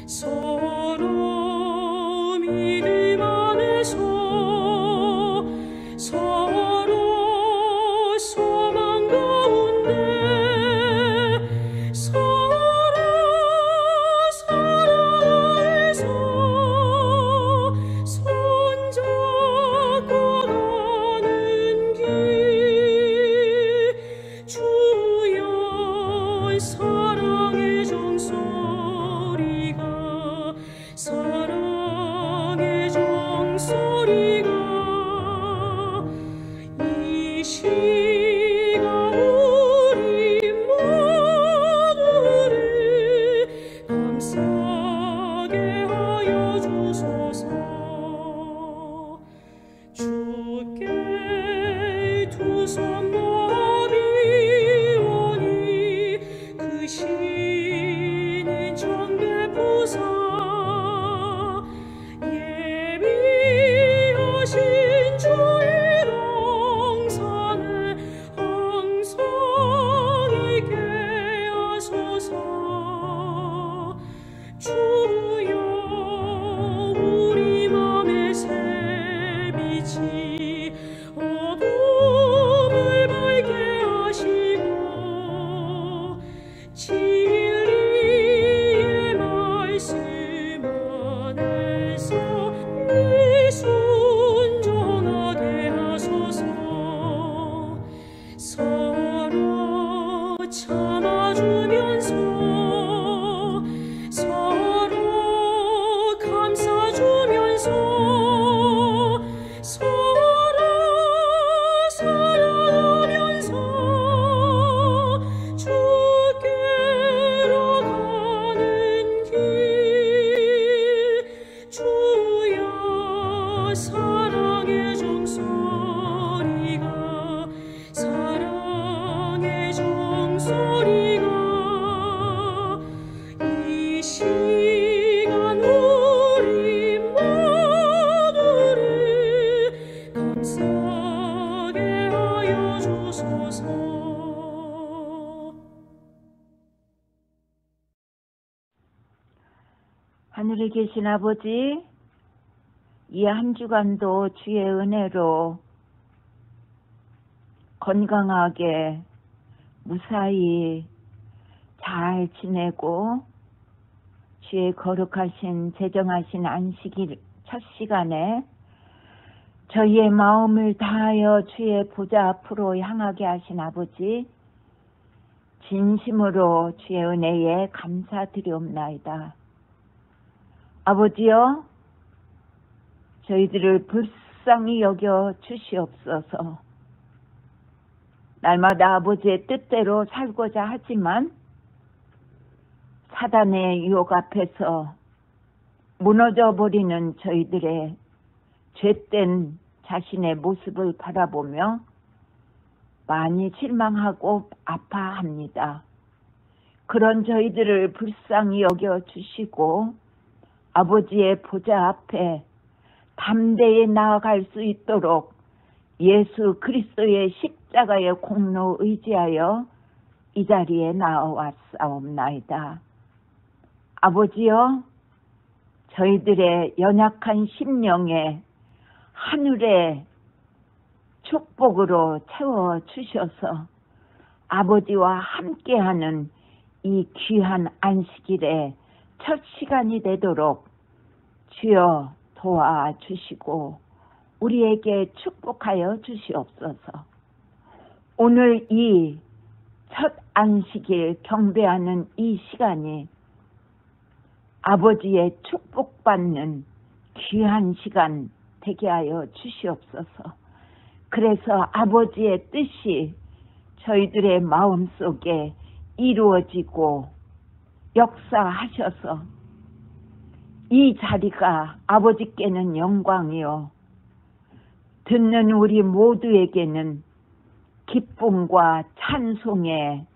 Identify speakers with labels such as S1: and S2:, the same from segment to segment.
S1: 서로 믿음 안에서 서로 소망 가운데 서로 사랑해서 손잡고 가는 길 주여 사랑의 종소리가 사랑의 종소리가 이 시간 우리 모두를 감싸게 하여 주소서. 주께 두 손 모이오니 그 신인 정대포사 예비하신 주의 동산에 항상 있게 하소서. 주여 우리 맘에 새 빛이 어둠을 밝게 하시고 진리의 말씀 안에서 늘 순종하게 하소서. 서로 참아주면서 서로 감싸주면서 서로 사랑하면서 주께로 가는 길 주여 사랑의 종소리가 사랑의 종소리가 이 시간 우리 모두를 감싸게 하여 주소서.
S2: 하늘에 계신 아버지, 이 한 주간도 주의 은혜로 건강하게 무사히 잘 지내고 주의 거룩하신 제정하신 안식일 첫 시간에 저희의 마음을 다하여 주의 보좌 앞으로 향하게 하신 아버지, 진심으로 주의 은혜에 감사드리옵나이다. 아버지여, 저희들을 불쌍히 여겨 주시옵소서. 날마다 아버지의 뜻대로 살고자 하지만 사단의 유혹 앞에서 무너져버리는 저희들의 죄된 자신의 모습을 바라보며 많이 실망하고 아파합니다. 그런 저희들을 불쌍히 여겨 주시고 아버지의 보좌 앞에 담대히 나아갈 수 있도록 예수 그리스도의 십자가의 공로 의지하여 이 자리에 나와왔사옵나이다. 아버지여, 저희들의 연약한 심령에 하늘의 축복으로 채워주셔서 아버지와 함께하는 이 귀한 안식일의 첫 시간이 되도록 주여 도와주시고 우리에게 축복하여 주시옵소서. 오늘 이 첫 안식일 경배하는 이 시간이 아버지의 축복받는 귀한 시간 되게 하여 주시옵소서. 그래서 아버지의 뜻이 저희들의 마음속에 이루어지고 역사하셔서 이 자리가 아버지께는 영광이요 듣는 우리 모두에게는 기쁨과 찬송의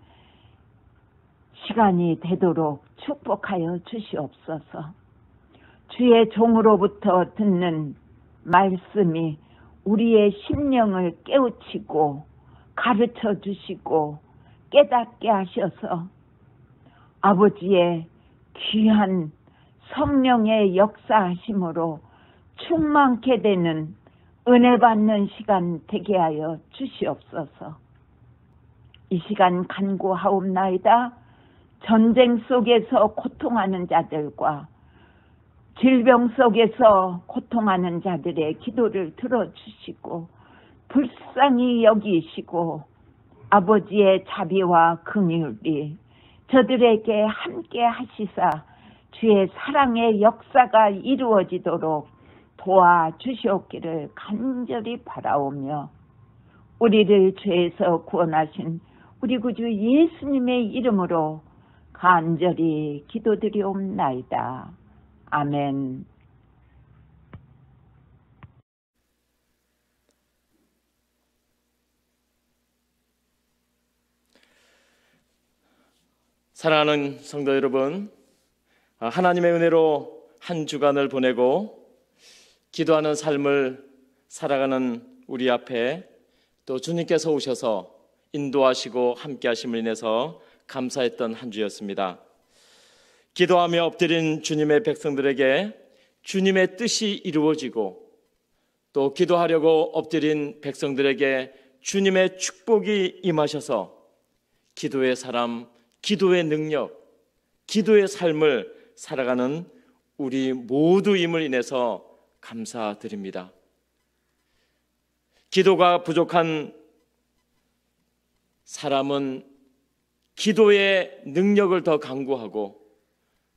S2: 시간이 되도록 축복하여 주시옵소서. 주의 종으로부터 듣는 말씀이 우리의 심령을 깨우치고 가르쳐 주시고 깨닫게 하셔서 아버지의 귀한 성령의 역사하심으로 충만케 되는 은혜 받는 시간 되게 하여 주시옵소서. 이 시간 간구하옵나이다. 전쟁 속에서 고통하는 자들과 질병 속에서 고통하는 자들의 기도를 들어주시고 불쌍히 여기시고 아버지의 자비와 긍휼이 저들에게 함께 하시사 주의 사랑의 역사가 이루어지도록 도와주시옵기를 간절히 바라오며 우리를 죄에서 구원하신 우리 구주 예수님의 이름으로 간절히 기도드리옵나이다. 아멘.
S3: 사랑하는 성도 여러분, 하나님의 은혜로 한 주간을 보내고 기도하는 삶을 살아가는 우리 앞에 또 주님께서 오셔서 인도하시고 함께 하심을 인해서 감사했던 한 주였습니다. 기도하며 엎드린 주님의 백성들에게 주님의 뜻이 이루어지고 또 기도하려고 엎드린 백성들에게 주님의 축복이 임하셔서 기도의 사람, 기도의 능력, 기도의 삶을 살아가는 우리 모두임을 인해서 감사드립니다. 기도가 부족한 사람은 기도의 능력을 더 강구하고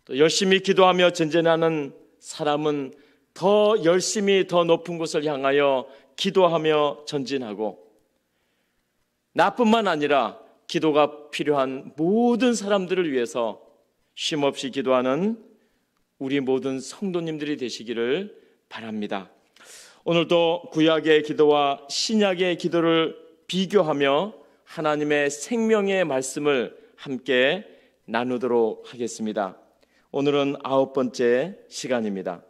S3: 또 열심히 기도하며 전진하는 사람은 더 열심히 더 높은 곳을 향하여 기도하며 전진하고 나뿐만 아니라 기도가 필요한 모든 사람들을 위해서 쉼없이 기도하는 우리 모든 성도님들이 되시기를 바랍니다. 오늘도 구약의 기도와 신약의 기도를 비교하며 하나님의 생명의 말씀을 함께 나누도록 하겠습니다. 오늘은 9번째 시간입니다.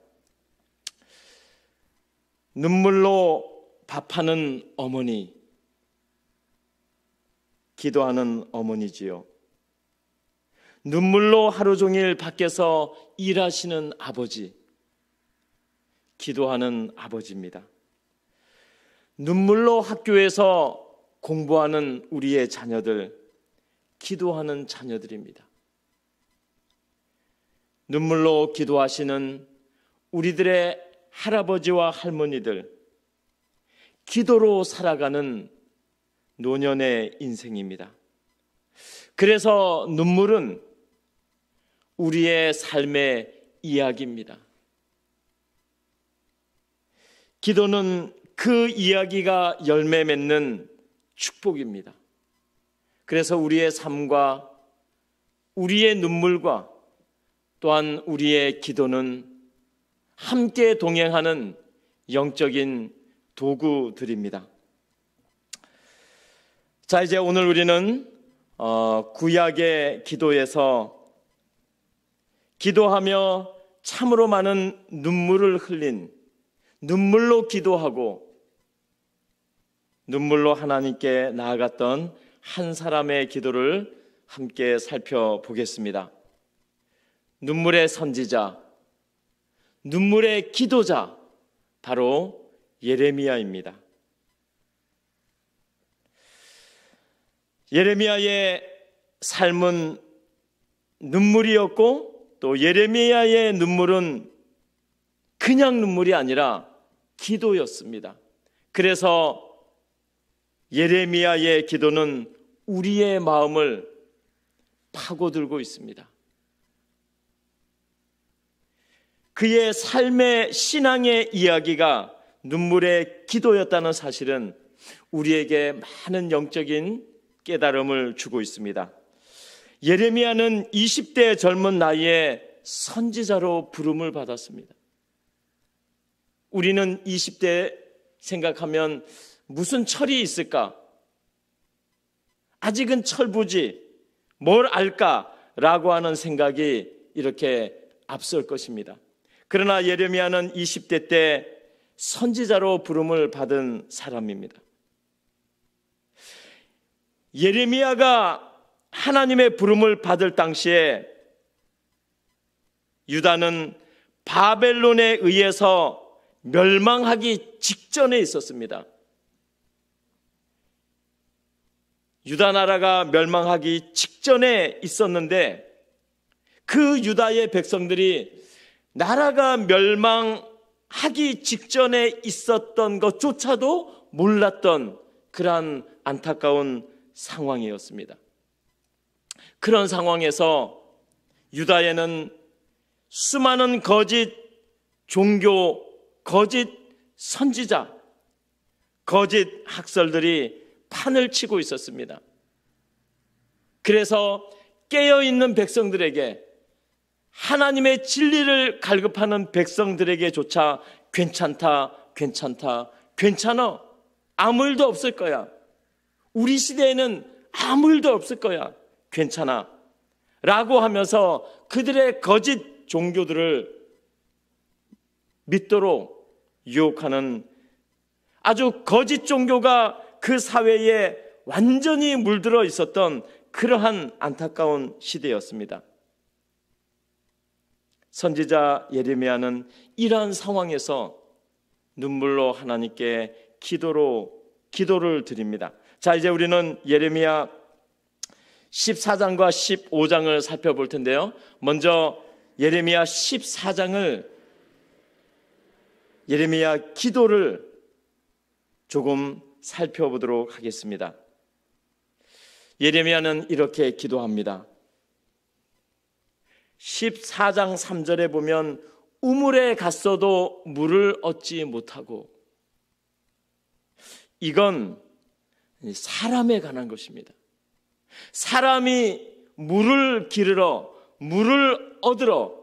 S3: 눈물로 밥하는 어머니, 기도하는 어머니지요. 눈물로 하루 종일 밖에서 일하시는 아버지, 기도하는 아버지입니다. 눈물로 학교에서 공부하는 우리의 자녀들, 기도하는 자녀들입니다. 눈물로 기도하시는 우리들의 할아버지와 할머니들, 기도로 살아가는 노년의 인생입니다. 그래서 눈물은 우리의 삶의 이야기입니다. 기도는 그 이야기가 열매 맺는 축복입니다. 그래서 우리의 삶과 우리의 눈물과 또한 우리의 기도는 함께 동행하는 영적인 도구들입니다. 자, 이제 오늘 우리는 구약의 기도에서 기도하며 참으로 많은 눈물을 흘린, 눈물로 기도하고 눈물로 하나님께 나아갔던 한 사람의 기도를 함께 살펴보겠습니다. 눈물의 선지자, 눈물의 기도자, 바로 예레미야입니다. 예레미야의 삶은 눈물이었고 또 예레미야의 눈물은 그냥 눈물이 아니라 기도였습니다. 그래서 예레미야의 기도는 우리의 마음을 파고들고 있습니다. 그의 삶의 신앙의 이야기가 눈물의 기도였다는 사실은 우리에게 많은 영적인 깨달음을 주고 있습니다. 예레미야는 20대 젊은 나이에 선지자로 부름을 받았습니다. 우리는 20대 생각하면 무슨 철이 있을까? 아직은 철부지, 뭘 알까라고 하는 생각이 이렇게 앞설 것입니다. 그러나 예레미야는 20대 때 선지자로 부름을 받은 사람입니다. 예레미야가 하나님의 부름을 받을 당시에 유다는 바벨론에 의해서 멸망하기 직전에 있었습니다. 유다 나라가 멸망하기 직전에 있었는데 그 유다의 백성들이 나라가 멸망하기 직전에 있었던 것조차도 몰랐던 그러한 안타까운 상황이었습니다. 그런 상황에서 유다에는 수많은 거짓 종교, 거짓 선지자, 거짓 학설들이 판을 치고 있었습니다. 그래서 깨어있는 백성들에게, 하나님의 진리를 갈급하는 백성들에게조차 괜찮다, 괜찮다, 괜찮아, 아무 일도 없을 거야, 우리 시대에는 아무 일도 없을 거야, 괜찮아 라고 하면서 그들의 거짓 종교들을 믿도록 유혹하는 아주 거짓 종교가 그 사회에 완전히 물들어 있었던 그러한 안타까운 시대였습니다. 선지자 예레미야는 이러한 상황에서 눈물로 하나님께 기도를 드립니다. 자, 이제 우리는 예레미야 14장과 15장을 살펴볼 텐데요. 먼저 예레미야 14장을, 예레미야 기도를 조금 살펴보도록 하겠습니다. 예레미야는 이렇게 기도합니다. 14장 3절에 보면 우물에 갔어도 물을 얻지 못하고, 이건 사람에 관한 것입니다. 사람이 물을 기르러, 물을 얻으러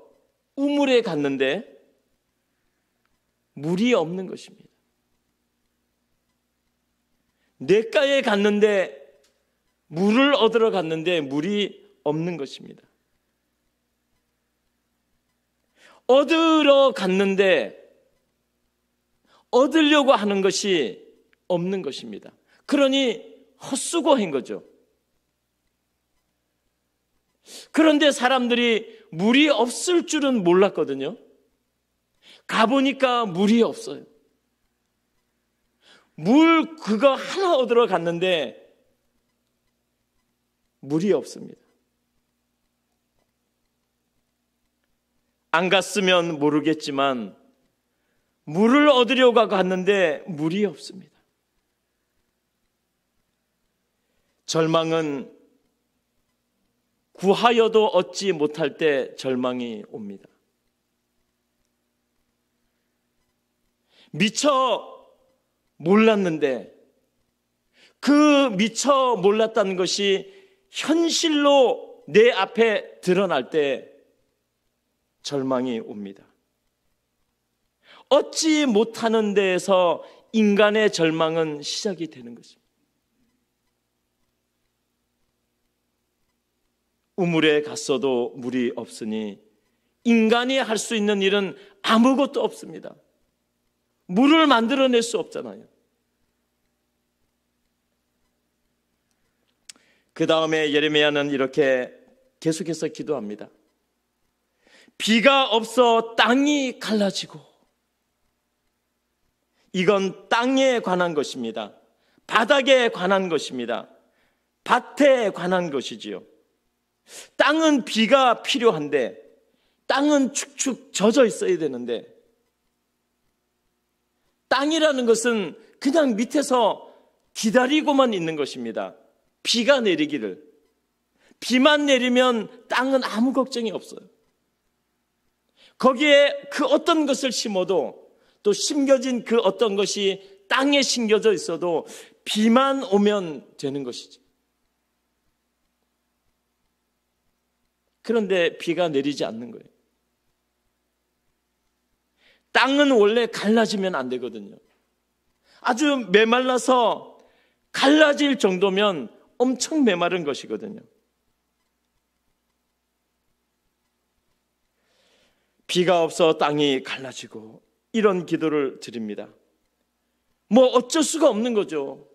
S3: 우물에 갔는데 물이 없는 것입니다. 냇가에 갔는데, 물을 얻으러 갔는데 물이 없는 것입니다. 얻으러 갔는데 얻으려고 하는 것이 없는 것입니다. 그러니 헛수고한 거죠. 그런데 사람들이 물이 없을 줄은 몰랐거든요. 가보니까 물이 없어요. 물 그거 하나 얻으러 갔는데 물이 없습니다. 안 갔으면 모르겠지만 물을 얻으려고 갔는데 물이 없습니다. 절망은 구하여도 얻지 못할 때 절망이 옵니다. 미처 몰랐는데 그 미처 몰랐다는 것이 현실로 내 앞에 드러날 때 절망이 옵니다. 얻지 못하는 데에서 인간의 절망은 시작이 되는 것입니다. 우물에 갔어도 물이 없으니 인간이 할 수 있는 일은 아무것도 없습니다. 물을 만들어낼 수 없잖아요. 그 다음에 예레미야는 이렇게 계속해서 기도합니다. 비가 없어 땅이 갈라지고, 이건 땅에 관한 것입니다. 바닥에 관한 것입니다. 밭에 관한 것이지요. 땅은 비가 필요한데, 땅은 축축 젖어 있어야 되는데, 땅이라는 것은 그냥 밑에서 기다리고만 있는 것입니다. 비가 내리기를. 비만 내리면 땅은 아무 걱정이 없어요. 거기에 그 어떤 것을 심어도, 또 심겨진 그 어떤 것이 땅에 심겨져 있어도 비만 오면 되는 것이죠. 그런데 비가 내리지 않는 거예요. 땅은 원래 갈라지면 안 되거든요. 아주 메말라서 갈라질 정도면 엄청 메마른 것이거든요. 비가 없어 땅이 갈라지고, 이런 기도를 드립니다. 뭐 어쩔 수가 없는 거죠.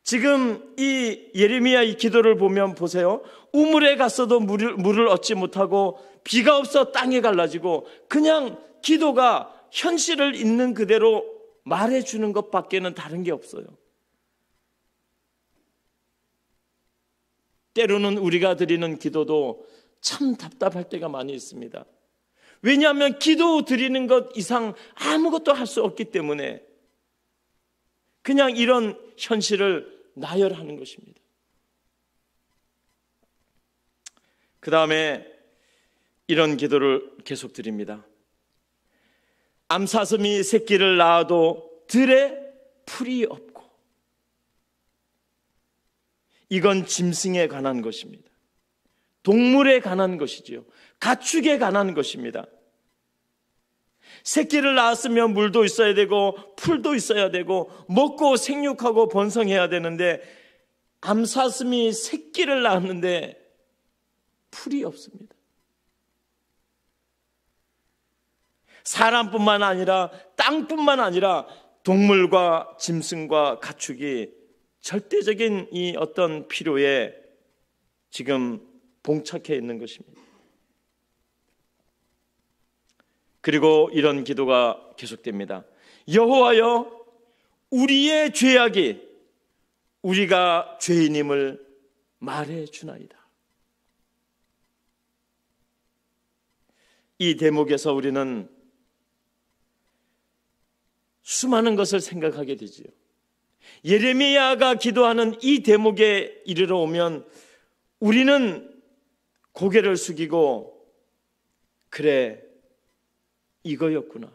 S3: 지금 이 예레미야 이 기도를 보면 보세요. 우물에 갔어도 물을 얻지 못하고 비가 없어 땅이 갈라지고 그냥 기도가 현실을 있는 그대로 말해주는 것밖에는 다른 게 없어요. 때로는 우리가 드리는 기도도 참 답답할 때가 많이 있습니다. 왜냐하면 기도 드리는 것 이상 아무것도 할 수 없기 때문에 그냥 이런 현실을 나열하는 것입니다. 그 다음에 이런 기도를 계속 드립니다. 암사슴이 새끼를 낳아도 들에 풀이 없고, 이건 짐승에 관한 것입니다. 동물에 관한 것이지요. 가축에 관한 것입니다. 새끼를 낳았으면 물도 있어야 되고 풀도 있어야 되고 먹고 생육하고 번성해야 되는데 암사슴이 새끼를 낳았는데 풀이 없습니다. 사람뿐만 아니라 땅뿐만 아니라 동물과 짐승과 가축이 절대적인 이 어떤 필요에 지금 봉착해 있는 것입니다. 그리고 이런 기도가 계속됩니다. 여호와여, 우리의 죄악이 우리가 죄인임을 말해 주나이다. 이 대목에서 우리는 수많은 것을 생각하게 되지요. 예레미야가 기도하는 이 대목에 이르러 오면 우리는 고개를 숙이고, 그래, 이거였구나.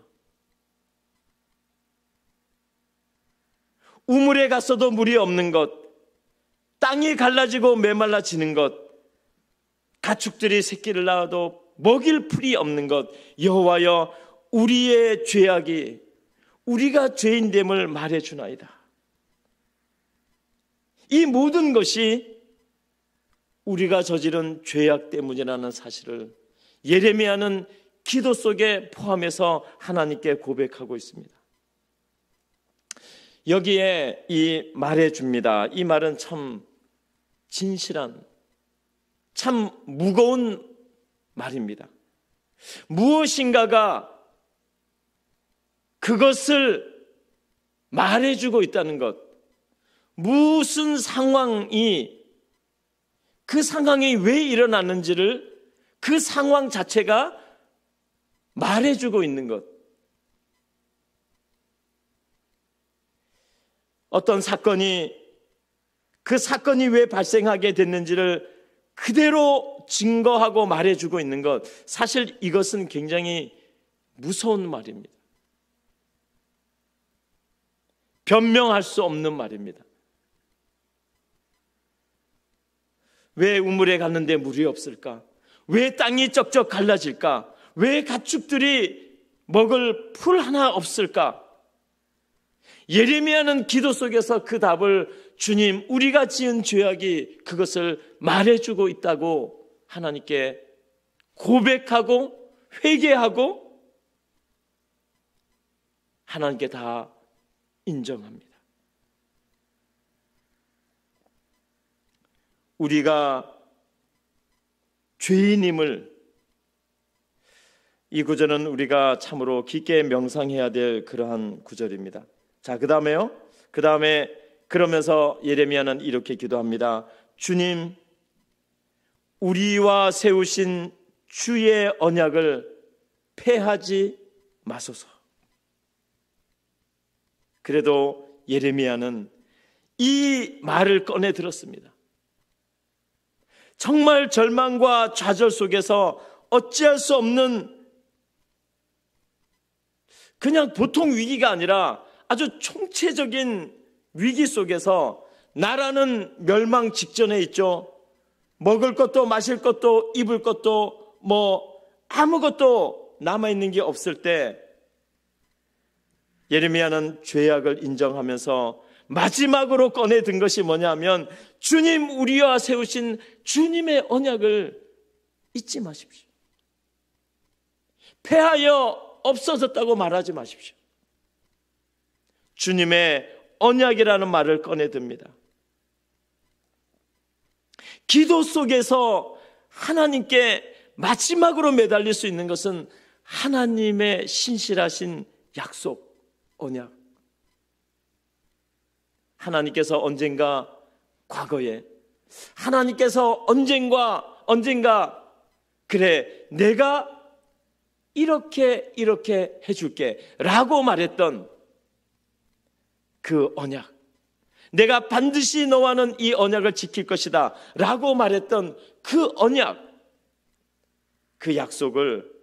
S3: 우물에 갔어도 물이 없는 것, 땅이 갈라지고 메말라지는 것, 가축들이 새끼를 낳아도 먹일 풀이 없는 것, 여호와여, 우리의 죄악이 우리가 죄인됨을 말해주나이다. 이 모든 것이 우리가 저지른 죄악 때문이라는 사실을 예레미야는 기도 속에 포함해서 하나님께 고백하고 있습니다. 여기에 이 말해줍니다. 이 말은 참 진실한, 참 무거운 말입니다. 무엇인가가 그것을 말해주고 있다는 것, 무슨 상황이, 그 상황이 왜 일어났는지를 그 상황 자체가 말해주고 있는 것. 어떤 사건이, 그 사건이 왜 발생하게 됐는지를 그대로 증거하고 말해주고 있는 것, 사실 이것은 굉장히 무서운 말입니다. 변명할 수 없는 말입니다. 왜 우물에 갔는데 물이 없을까? 왜 땅이 쩍쩍 갈라질까? 왜 가축들이 먹을 풀 하나 없을까? 예레미야는 기도 속에서 그 답을 주님, 우리가 지은 죄악이 그것을 말해주고 있다고 하나님께 고백하고 회개하고 하나님께 다 인정합니다. 우리가 죄인임을, 이 구절은 우리가 참으로 깊게 명상해야 될 그러한 구절입니다. 자, 그 다음에 그러면서 예레미야는 이렇게 기도합니다. 주님, 우리와 세우신 주의 언약을 폐하지 마소서. 그래도 예레미야는 이 말을 꺼내 들었습니다. 정말 절망과 좌절 속에서 어찌할 수 없는, 그냥 보통 위기가 아니라 아주 총체적인 위기 속에서 나라는 멸망 직전에 있죠. 먹을 것도 마실 것도 입을 것도 아무것도 남아있는 게 없을 때 예레미야는 죄악을 인정하면서 마지막으로 꺼내든 것이 뭐냐면, 주님, 우리와 세우신 주님의 언약을 잊지 마십시오. 폐하여 없어졌다고 말하지 마십시오. 주님의 언약이라는 말을 꺼내듭니다. 기도 속에서 하나님께 마지막으로 매달릴 수 있는 것은 하나님의 신실하신 약속, 언약. 하나님께서 언젠가 과거에, 하나님께서 언젠가 그래 내가 이렇게 해줄게 라고 말했던 그 언약, 내가 반드시 너와는 이 언약을 지킬 것이다 라고 말했던 그 언약, 그 약속을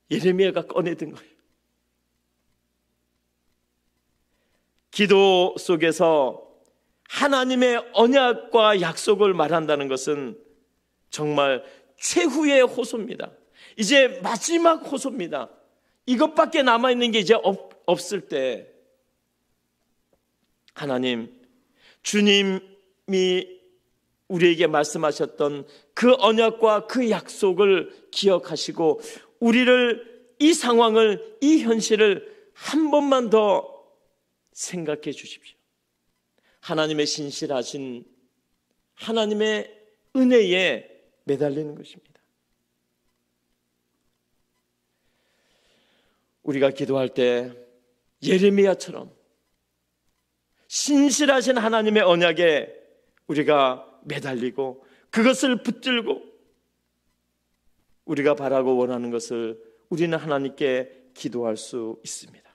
S3: 예레미야가 꺼내든 거예요. 기도 속에서 하나님의 언약과 약속을 말한다는 것은 정말 최후의 호소입니다. 이제 마지막 호소입니다. 이것밖에 남아있는 게 이제 없을 때 하나님, 주님이 우리에게 말씀하셨던 그 언약과 그 약속을 기억하시고 우리를, 이 상황을, 이 현실을 한 번만 더 생각해 주십시오. 하나님의 신실하신 하나님의 은혜에 매달리는 것입니다. 우리가 기도할 때 예레미야처럼 신실하신 하나님의 언약에 우리가 매달리고 그것을 붙들고 우리가 바라고 원하는 것을 우리는 하나님께 기도할 수 있습니다.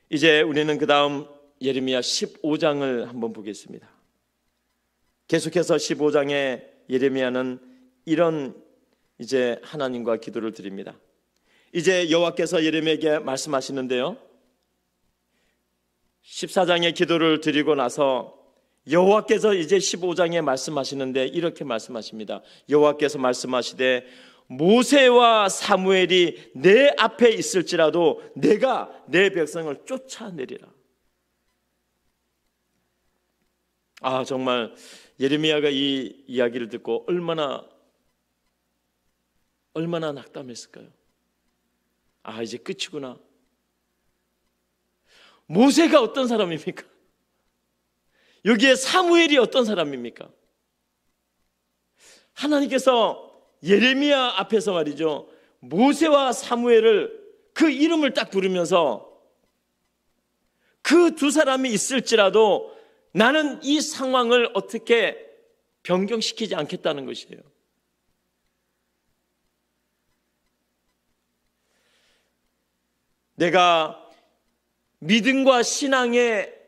S3: 이제 우리는 그 다음 예레미야 15장을 한번 보겠습니다. 계속해서 15장에 예레미야는 이런 이제 하나님과 기도를 드립니다. 이제 여호와께서 예레미야에게 말씀하시는데요, 14장의 기도를 드리고 나서 여호와께서 이제 15장에 말씀하시는데 이렇게 말씀하십니다. 여호와께서 말씀하시되 모세와 사무엘이 내 앞에 있을지라도 내가 내 백성을 쫓아내리라. 정말 예레미야가 이 이야기를 듣고 얼마나 낙담했을까요? 이제 끝이구나. 모세가 어떤 사람입니까? 여기에 사무엘이 어떤 사람입니까? 하나님께서 예레미야 앞에서 말이죠, 모세와 사무엘을, 그 이름을 딱 부르면서 그 두 사람이 있을지라도 나는 이 상황을 어떻게 변경시키지 않겠다는 것이에요. 내가 믿음과 신앙의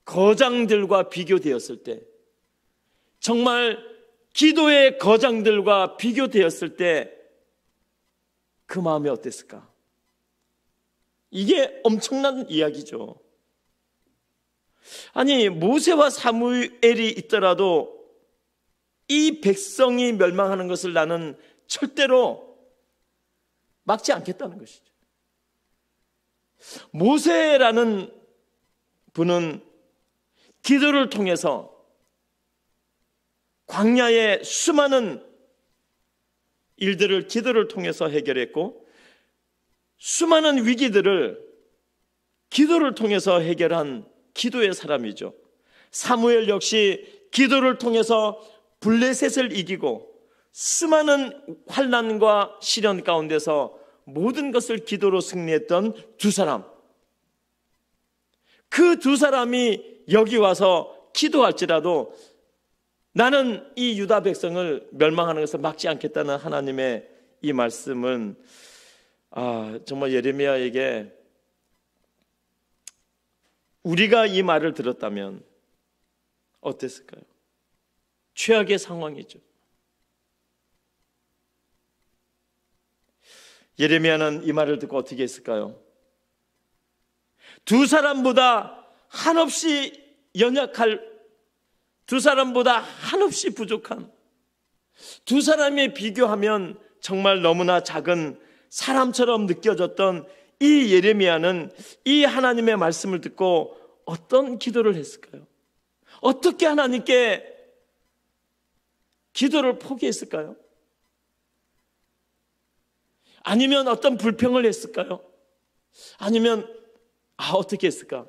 S3: 거장들과 비교되었을 때, 정말 기도의 거장들과 비교되었을 때 그 마음이 어땠을까? 이게 엄청난 이야기죠. 아니, 모세와 사무엘이 있더라도 이 백성이 멸망하는 것을 나는 절대로 막지 않겠다는 것이죠. 모세라는 분은 기도를 통해서 광야의 수많은 일들을 기도를 통해서 해결했고, 수많은 위기들을 기도를 통해서 해결한 기도의 사람이죠. 사무엘 역시 기도를 통해서 블레셋을 이기고 수많은 환난과 시련 가운데서 모든 것을 기도로 승리했던 두 사람, 그 두 사람이 여기 와서 기도할지라도 나는 이 유다 백성을 멸망하는 것을 막지 않겠다는 하나님의 이 말씀은 정말 예레미야에게, 우리가 이 말을 들었다면 어땠을까요? 최악의 상황이죠. 예레미야는 이 말을 듣고 어떻게 했을까요? 두 사람보다 한없이 연약할, 두 사람보다 한없이 부족한, 두 사람에 비교하면 정말 너무나 작은 사람처럼 느껴졌던 이 예레미야는 이 하나님의 말씀을 듣고 어떤 기도를 했을까요? 어떻게 하나님께 기도를 포기했을까요? 아니면 어떤 불평을 했을까요? 아니면 어떻게 했을까?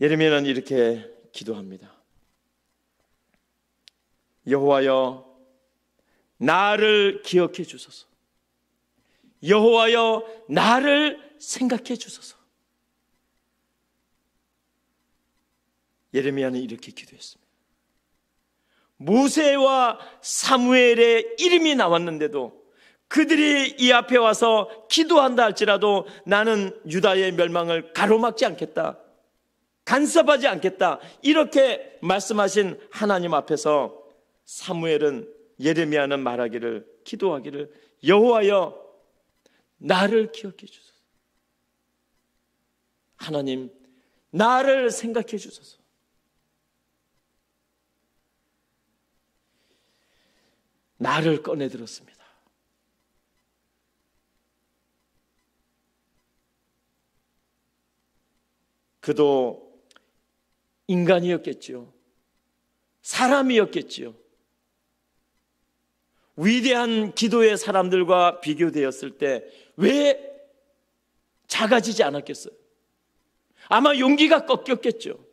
S3: 예레미야는 이렇게 기도합니다. 여호와여, 나를 기억해 주소서. 여호와여, 나를 생각해 주소서. 예레미야는 이렇게 기도했습니다. 모세와 사무엘의 이름이 나왔는데도 그들이 이 앞에 와서 기도한다 할지라도 나는 유다의 멸망을 가로막지 않겠다, 간섭하지 않겠다, 이렇게 말씀하신 하나님 앞에서 사무엘은, 예레미야는 말하기를, 기도하기를, 여호와여, 나를 기억해 주소서. 하나님, 나를 생각해 주소서. 나를 꺼내 들었습니다. 그도 인간이었겠지요. 사람이었겠지요. 위대한 기도의 사람들과 비교되었을 때 왜 작아지지 않았겠어요? 아마 용기가 꺾였겠죠.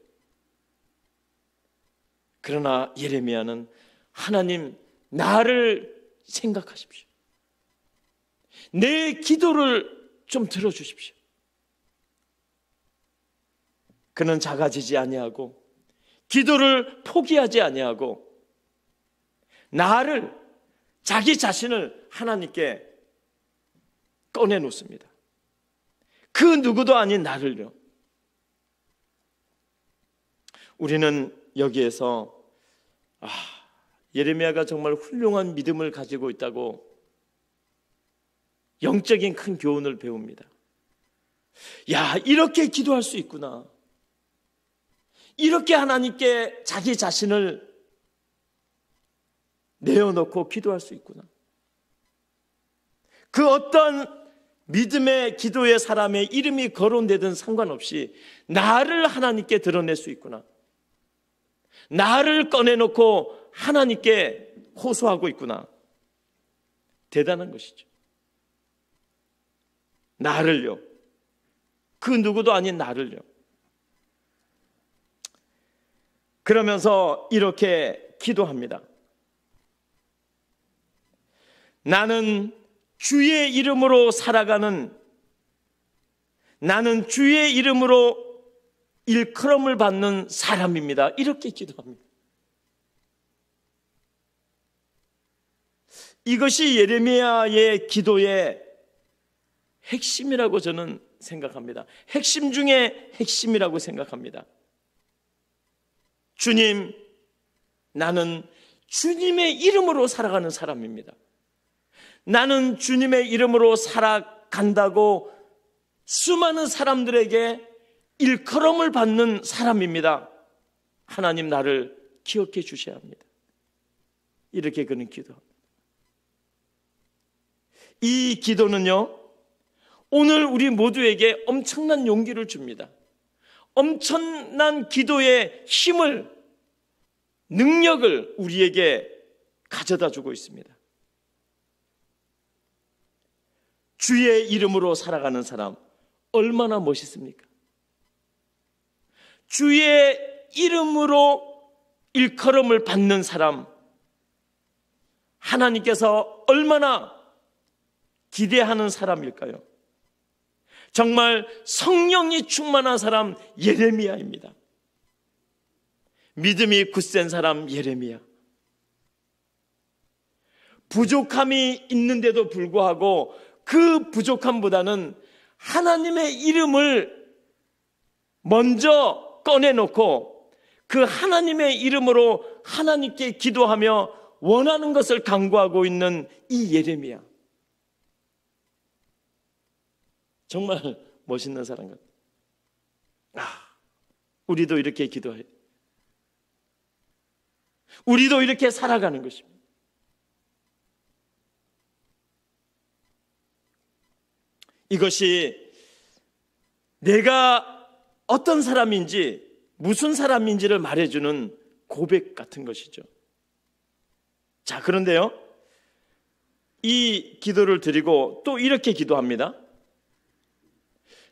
S3: 그러나 예레미야는 하나님, 나를 생각하십시오. 내 기도를 좀 들어주십시오. 그는 작아지지 아니하고 기도를 포기하지 아니하고 나를, 자기 자신을 하나님께 꺼내놓습니다. 그 누구도 아닌 나를요. 우리는 여기에서 예레미야가 정말 훌륭한 믿음을 가지고 있다고 영적인 큰 교훈을 배웁니다. 야, 이렇게 기도할 수 있구나. 이렇게 하나님께 자기 자신을 내어놓고 기도할 수 있구나. 그 어떤 믿음의 기도의 사람의 이름이 거론되든 상관없이 나를 하나님께 드러낼 수 있구나. 나를 꺼내놓고 하나님께 호소하고 있구나. 대단한 것이죠. 나를요. 그 누구도 아닌 나를요. 그러면서 이렇게 기도합니다. 나는 주의 이름으로 살아가는, 나는 주의 이름으로 일컬음을 받는 사람입니다. 이렇게 기도합니다. 이것이 예레미야의 기도의 핵심이라고 저는 생각합니다. 핵심 중에 핵심이라고 생각합니다. 주님, 나는 주님의 이름으로 살아가는 사람입니다. 나는 주님의 이름으로 살아간다고 수많은 사람들에게 일컬음을 받는 사람입니다. 하나님, 나를 기억해 주셔야 합니다. 이렇게 그는 기도합니다. 이 기도는요, 오늘 우리 모두에게 엄청난 용기를 줍니다. 엄청난 기도의 힘을, 능력을 우리에게 가져다 주고 있습니다. 주의 이름으로 살아가는 사람, 얼마나 멋있습니까? 주의 이름으로 일컬음을 받는 사람, 하나님께서 얼마나 기대하는 사람일까요? 정말 성령이 충만한 사람 예레미야입니다. 믿음이 굳센 사람 예레미야. 부족함이 있는데도 불구하고 그 부족함보다는 하나님의 이름을 먼저 꺼내놓고 그 하나님의 이름으로 하나님께 기도하며 원하는 것을 간구하고 있는 이 예레미야. 정말 멋있는 사람 같아요. 우리도 이렇게 기도해요. 우리도 이렇게 살아가는 것입니다. 이것이 내가 어떤 사람인지, 무슨 사람인지를 말해주는 고백 같은 것이죠. 자, 그런데요, 이 기도를 드리고 또 이렇게 기도합니다.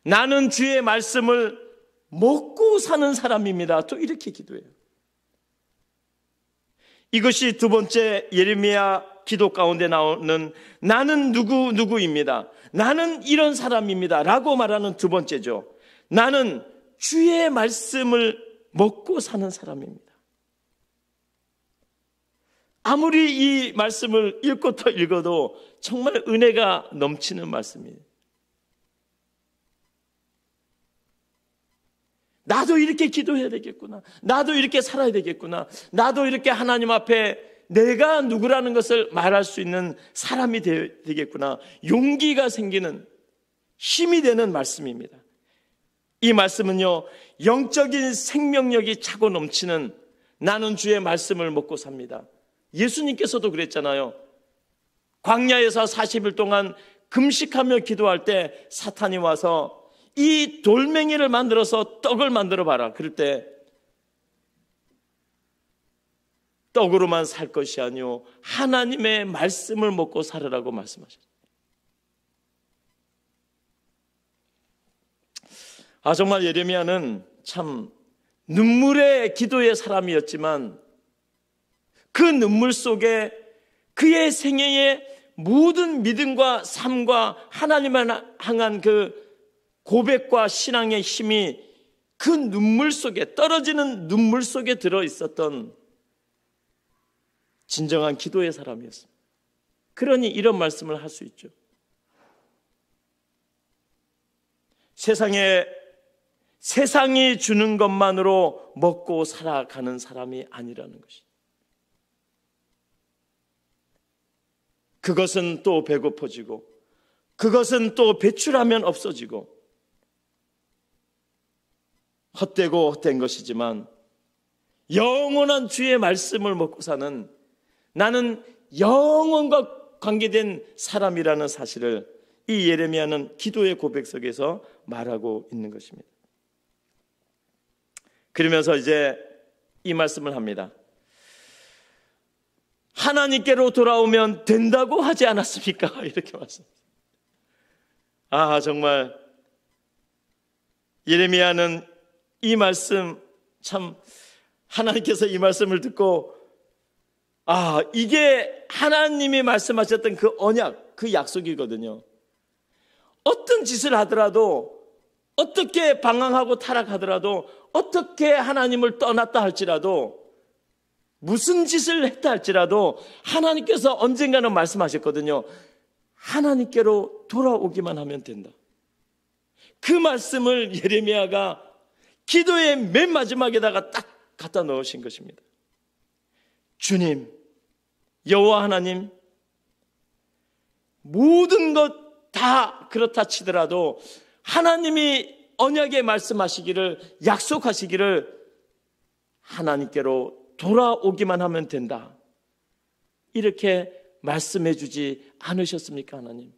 S3: 나는 주의 말씀을 먹고 사는 사람입니다. 또 이렇게 기도해요. 이것이 두 번째 예레미야 기도 가운데 나오는 나는 누구입니다. 나는 이런 사람입니다. 라고 말하는 두 번째죠. 나는 주의 말씀을 먹고 사는 사람입니다. 아무리 이 말씀을 읽고 또 읽어도 정말 은혜가 넘치는 말씀이에요. 나도 이렇게 기도해야 되겠구나. 나도 이렇게 살아야 되겠구나. 나도 이렇게 하나님 앞에 내가 누구라는 것을 말할 수 있는 사람이 되겠구나. 용기가 생기는 힘이 되는 말씀입니다. 이 말씀은요, 영적인 생명력이 차고 넘치는 나는 주의 말씀을 먹고 삽니다. 예수님께서도 그랬잖아요. 광야에서 40일 동안 금식하며 기도할 때 사탄이 와서 이 돌멩이를 만들어서 떡을 만들어 봐라. 그럴 때 떡으로만 살 것이 아니요 하나님의 말씀을 먹고 살으라고 말씀하셨어요. 정말 예레미야는 참 눈물의 기도의 사람이었지만 그 눈물 속에 그의 생애의 모든 믿음과 삶과 하나님을 향한 그 고백과 신앙의 힘이 그 눈물 속에, 떨어지는 눈물 속에 들어있었던 진정한 기도의 사람이었습니다. 그러니 이런 말씀을 할 수 있죠. 세상이 주는 것만으로 먹고 살아가는 사람이 아니라는 것이. 그것은 또 배고파지고, 그것은 또 배출하면 없어지고, 헛된 것이지만 영원한 주의 말씀을 먹고 사는 나는 영원과 관계된 사람이라는 사실을 이 예레미야는 기도의 고백 속에서 말하고 있는 것입니다. 그러면서 이제 이 말씀을 합니다. 하나님께로 돌아오면 된다고 하지 않았습니까? 이렇게 말씀합니다. 정말 예레미야는 이 말씀 참 하나님께서 이 말씀을 듣고 이게 하나님이 말씀하셨던 그 언약, 그 약속이거든요. 어떤 짓을 하더라도, 어떻게 방황하고 타락하더라도, 어떻게 하나님을 떠났다 할지라도, 무슨 짓을 했다 할지라도 하나님께서 언젠가는 말씀하셨거든요. 하나님께로 돌아오기만 하면 된다. 그 말씀을 예레미야가 기도의 맨 마지막에다가 딱 갖다 넣으신 것입니다. 주님, 여호와 하나님, 모든 것 다 그렇다 치더라도 하나님이 언약에 말씀하시기를, 약속하시기를 하나님께로 돌아오기만 하면 된다. 이렇게 말씀해 주지 않으셨습니까, 하나님?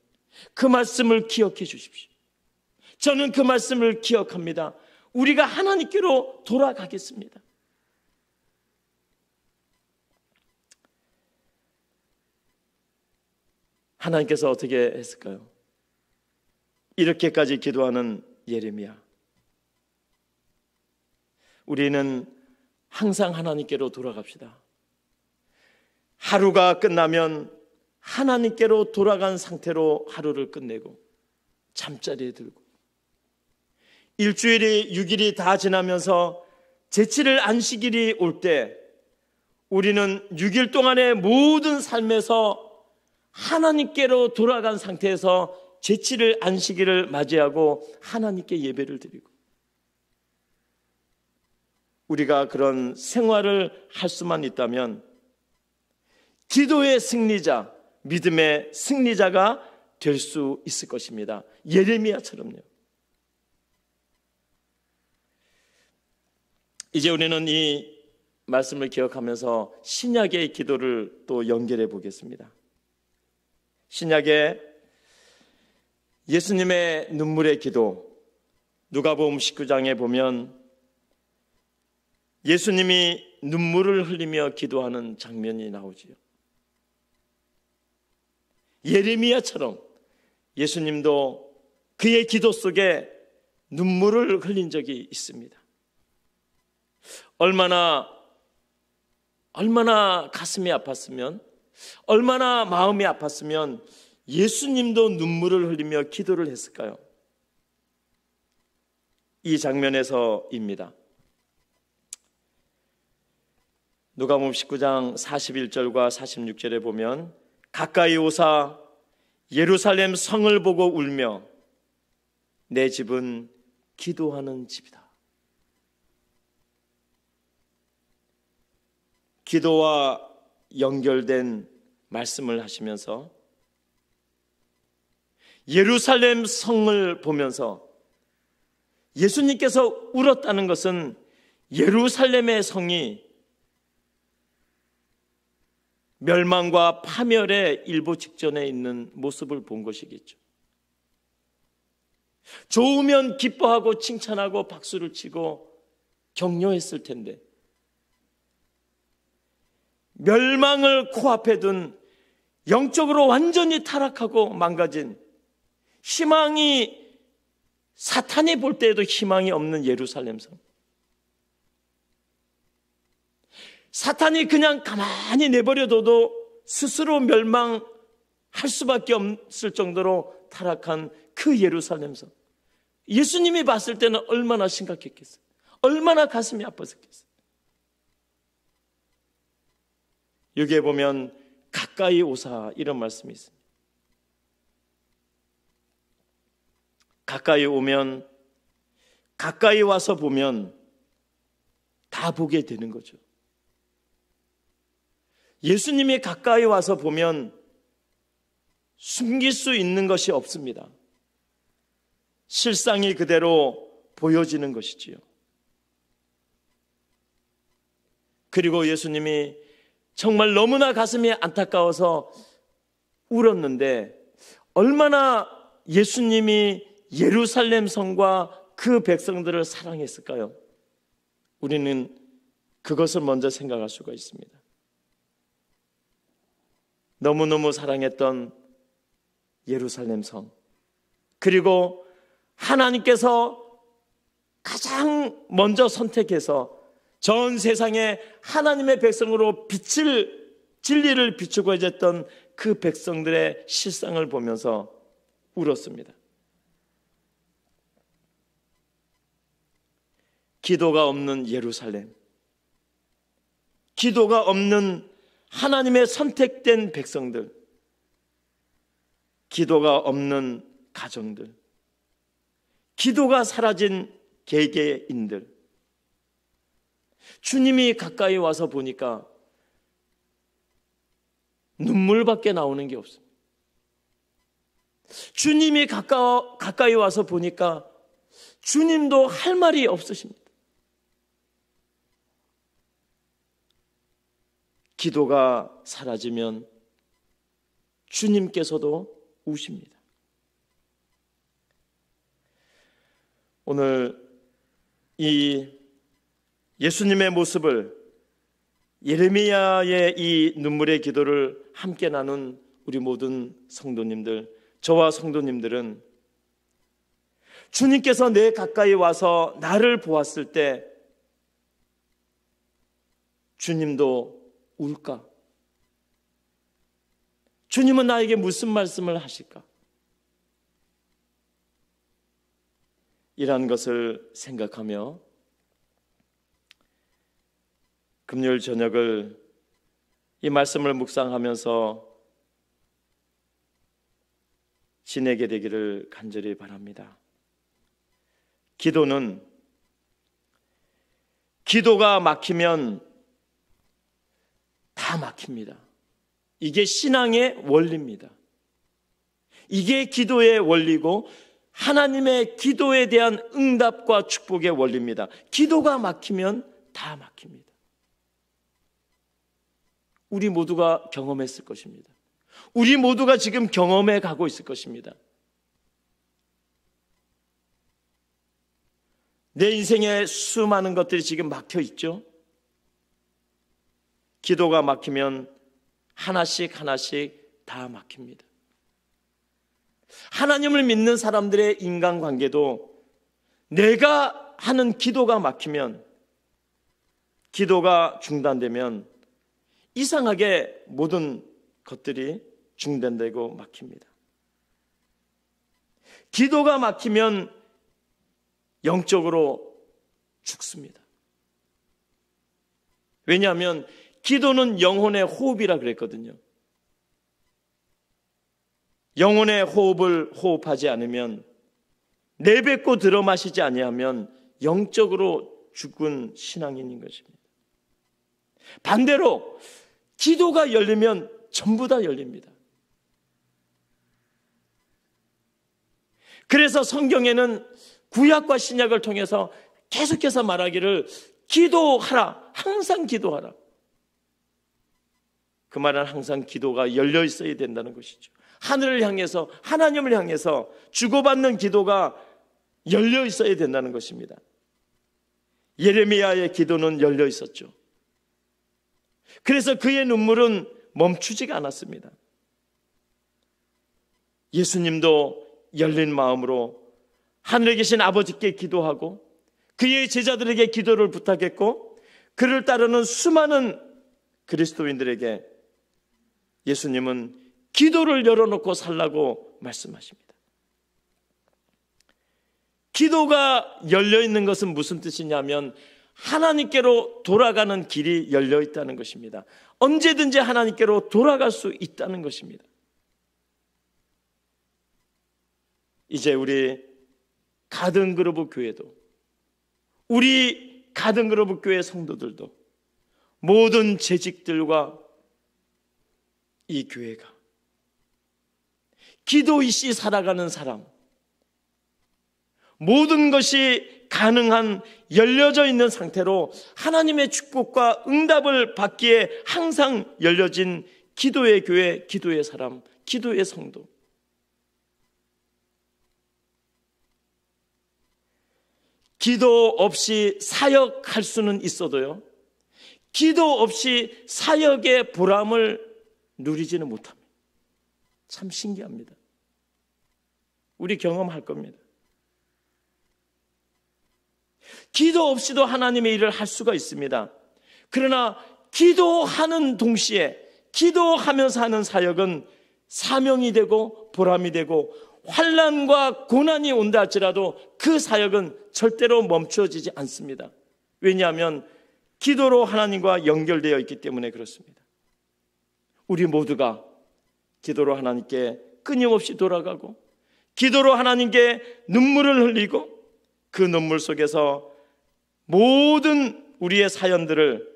S3: 그 말씀을 기억해 주십시오. 저는 그 말씀을 기억합니다. 우리가 하나님께로 돌아가겠습니다. 하나님께서 어떻게 했을까요? 이렇게까지 기도하는 예레미야. 우리는 항상 하나님께로 돌아갑시다. 하루가 끝나면 하나님께로 돌아간 상태로 하루를 끝내고 잠자리에 들고, 일주일이 6일이 다 지나면서 제7일 안식일이 올 때 우리는 6일 동안의 모든 삶에서 하나님께로 돌아간 상태에서 제7일 안식일을 맞이하고 하나님께 예배를 드리고, 우리가 그런 생활을 할 수만 있다면 기도의 승리자, 믿음의 승리자가 될 수 있을 것입니다. 예레미야처럼요. 이제 우리는 이 말씀을 기억하면서 신약의 기도를 또 연결해 보겠습니다. 신약의 예수님의 눈물의 기도, 누가복음 19장에 보면 예수님이 눈물을 흘리며 기도하는 장면이 나오지요. 예레미야처럼 예수님도 그의 기도 속에 눈물을 흘린 적이 있습니다. 얼마나 가슴이 아팠으면, 얼마나 마음이 아팠으면 예수님도 눈물을 흘리며 기도를 했을까요? 이 장면에서입니다. 누가복음 19장 41절과 46절에 보면 가까이 오사 예루살렘 성을 보고 울며 내 집은 기도하는 집이다. 기도와 연결된 말씀을 하시면서 예루살렘 성을 보면서 예수님께서 울었다는 것은 예루살렘의 성이 멸망과 파멸의 일보 직전에 있는 모습을 본 것이겠죠. 좋으면 기뻐하고 칭찬하고 박수를 치고 격려했을 텐데 멸망을 코앞에 둔 영적으로 완전히 타락하고 망가진 희망이, 사탄이 볼 때에도 희망이 없는 예루살렘 성, 사탄이 그냥 가만히 내버려둬도 스스로 멸망할 수밖에 없을 정도로 타락한 그 예루살렘 성, 예수님이 봤을 때는 얼마나 심각했겠어요. 얼마나 가슴이 아팠겠어요. 여기에 보면 가까이 오사 이런 말씀이 있습니다. 가까이 오면, 가까이 와서 보면 다 보게 되는 거죠. 예수님이 가까이 와서 보면 숨길 수 있는 것이 없습니다. 실상이 그대로 보여지는 것이지요. 그리고 예수님이 정말 너무나 가슴이 안타까워서 울었는데 얼마나 예수님이 예루살렘 성과 그 백성들을 사랑했을까요? 우리는 그것을 먼저 생각할 수가 있습니다. 너무너무 사랑했던 예루살렘 성, 그리고 하나님께서 가장 먼저 선택해서 전 세상에 하나님의 백성으로 진리를 비추고 해줬던 그 백성들의 실상을 보면서 울었습니다. 기도가 없는 예루살렘, 기도가 없는 하나님의 선택된 백성들, 기도가 없는 가정들, 기도가 사라진 개개인들, 주님이 가까이 와서 보니까 눈물밖에 나오는 게 없습니다. 주님이 가까이 와서 보니까 주님도 할 말이 없으십니다. 기도가 사라지면 주님께서도 우십니다. 오늘 이 예수님의 모습을, 예레미야의 이 눈물의 기도를 함께 나눈 우리 모든 성도님들, 저와 성도님들은 주님께서 내 가까이 와서 나를 보았을 때 주님도 울까? 주님은 나에게 무슨 말씀을 하실까? 이런 것을 생각하며 금요일 저녁을 이 말씀을 묵상하면서 지내게 되기를 간절히 바랍니다. 기도가 막히면 다 막힙니다. 이게 신앙의 원리입니다. 이게 기도의 원리고 하나님의 기도에 대한 응답과 축복의 원리입니다. 기도가 막히면 다 막힙니다. 우리 모두가 경험했을 것입니다. 우리 모두가 지금 경험해 가고 있을 것입니다. 내 인생에 수많은 것들이 지금 막혀 있죠. 기도가 막히면 하나씩 다 막힙니다. 하나님을 믿는 사람들의 인간관계도 내가 하는 기도가 막히면, 기도가 중단되면 이상하게 모든 것들이 중단되고 막힙니다. 기도가 막히면 영적으로 죽습니다. 왜냐하면 기도는 영혼의 호흡이라 그랬거든요. 영혼의 호흡을 호흡하지 않으면, 내뱉고 들어 마시지 아니하면 영적으로 죽은 신앙인인 것입니다. 반대로 기도가 열리면 전부 다 열립니다. 그래서 성경에는 구약과 신약을 통해서 계속해서 말하기를 기도하라, 항상 기도하라. 그 말은 항상 기도가 열려 있어야 된다는 것이죠. 하늘을 향해서, 하나님을 향해서 주고받는 기도가 열려 있어야 된다는 것입니다. 예레미야의 기도는 열려 있었죠. 그래서 그의 눈물은 멈추지가 않았습니다. 예수님도 열린 마음으로 하늘에 계신 아버지께 기도하고 그의 제자들에게 기도를 부탁했고, 그를 따르는 수많은 그리스도인들에게 예수님은 기도를 열어놓고 살라고 말씀하십니다. 기도가 열려있는 것은 무슨 뜻이냐면 하나님께로 돌아가는 길이 열려있다는 것입니다. 언제든지 하나님께로 돌아갈 수 있다는 것입니다. 이제 우리 가든그로브 교회도, 우리 가든그로브 교회 성도들도, 모든 재직들과 이 교회가 기도이시 살아가는 사람, 모든 것이 가능한 열려져 있는 상태로 하나님의 축복과 응답을 받기에 항상 열려진 기도의 교회, 기도의 사람, 기도의 성도. 기도 없이 사역할 수는 있어도요, 기도 없이 사역의 보람을 누리지는 못합니다. 참 신기합니다. 우리 경험할 겁니다. 기도 없이도 하나님의 일을 할 수가 있습니다. 그러나 기도하는 동시에, 기도하면서 하는 사역은 사명이 되고 보람이 되고, 환난과 고난이 온다 할지라도 그 사역은 절대로 멈춰지지 않습니다. 왜냐하면 기도로 하나님과 연결되어 있기 때문에 그렇습니다. 우리 모두가 기도로 하나님께 끊임없이 돌아가고, 기도로 하나님께 눈물을 흘리고, 그 눈물 속에서 모든 우리의 사연들을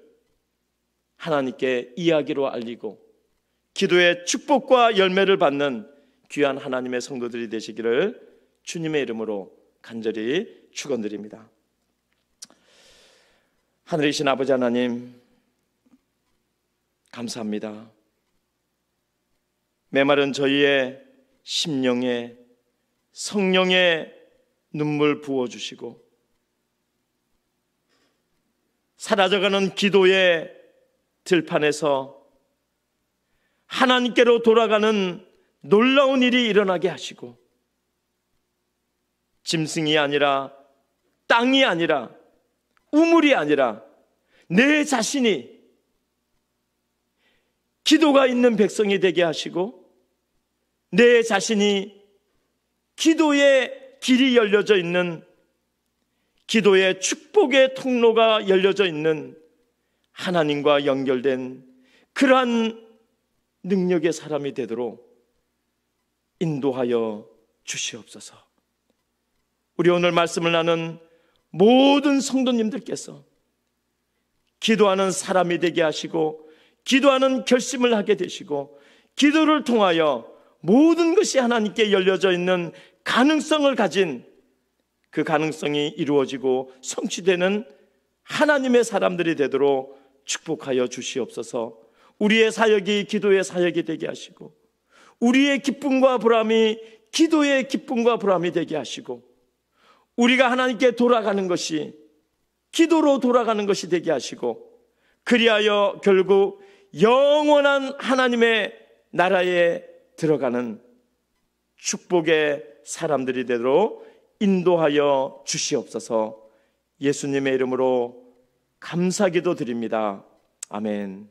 S3: 하나님께 이야기로 알리고 기도의 축복과 열매를 받는 귀한 하나님의 성도들이 되시기를 주님의 이름으로 간절히 축원드립니다. 하늘에 계신 아버지 하나님, 감사합니다. 메마른 저희의 심령에 성령의 눈물 부어주시고, 사라져가는 기도의 들판에서 하나님께로 돌아가는 놀라운 일이 일어나게 하시고, 짐승이 아니라, 땅이 아니라, 우물이 아니라 내 자신이 기도가 있는 백성이 되게 하시고, 내 자신이 기도의 길이 열려져 있는, 기도의 축복의 통로가 열려져 있는 하나님과 연결된 그러한 능력의 사람이 되도록 인도하여 주시옵소서. 우리 오늘 말씀을 나눈 모든 성도님들께서 기도하는 사람이 되게 하시고, 기도하는 결심을 하게 되시고, 기도를 통하여 모든 것이 하나님께 열려져 있는 가능성을 가진, 그 가능성이 이루어지고 성취되는 하나님의 사람들이 되도록 축복하여 주시옵소서. 우리의 사역이 기도의 사역이 되게 하시고, 우리의 기쁨과 보람이 기도의 기쁨과 보람이 되게 하시고, 우리가 하나님께 돌아가는 것이 기도로 돌아가는 것이 되게 하시고, 그리하여 결국 영원한 하나님의 나라에 들어가는 축복의 사람들이 되도록 인도하여 주시옵소서. 예수님의 이름으로 감사기도 드립니다. 아멘.